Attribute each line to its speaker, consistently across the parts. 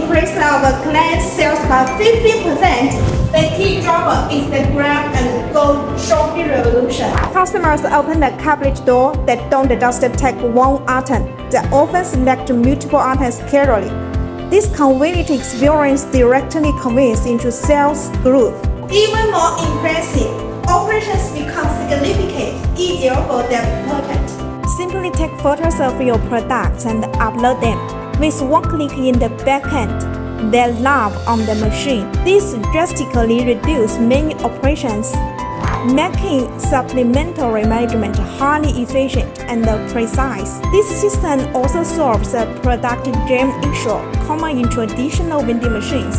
Speaker 1: increased our client sales by 50%. The key driver is the grab and go shopping revolution. Customers open the cabinet door that don't just take one item. They often select multiple items carefully. This convenient experience directly converts into sales growth. Even more impressive, operations become significantly easier for the merchant. Simply take photos of your products and upload them. With one click in the backend, they live on the machine. This drastically reduces many operations, making supplementary management highly efficient and precise. This system also solves the product jam issue common in traditional vending machines.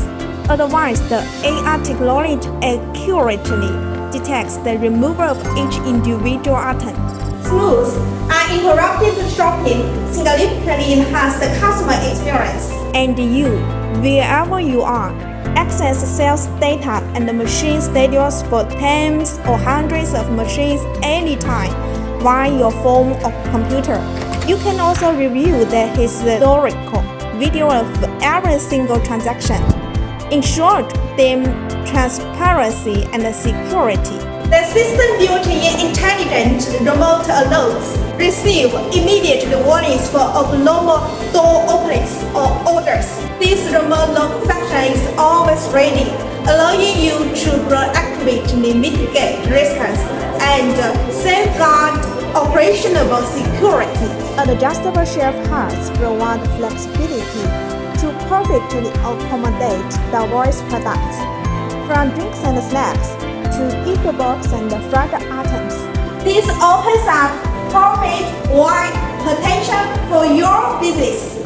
Speaker 1: Otherwise, the AI technology accurately detects the removal of each individual item. Smooth and interactive shopping significantly enhance the customer experience. And you, wherever you are, access sales data and machine schedules for tens or hundreds of machines anytime via your phone or computer. You can also review the historical video of every single transaction. In short, them transparency and security. The system built-in intelligent remote alerts receive immediate warnings for abnormal door openings or orders. This remote lock function is always ready, allowing you to proactively mitigate risks and safeguard operational security. Adjustable shelf heights provide flexibility to perfectly accommodate diverse products, from drinks and snacks to gift box and fried items. This opens up profit-wide potential for your business.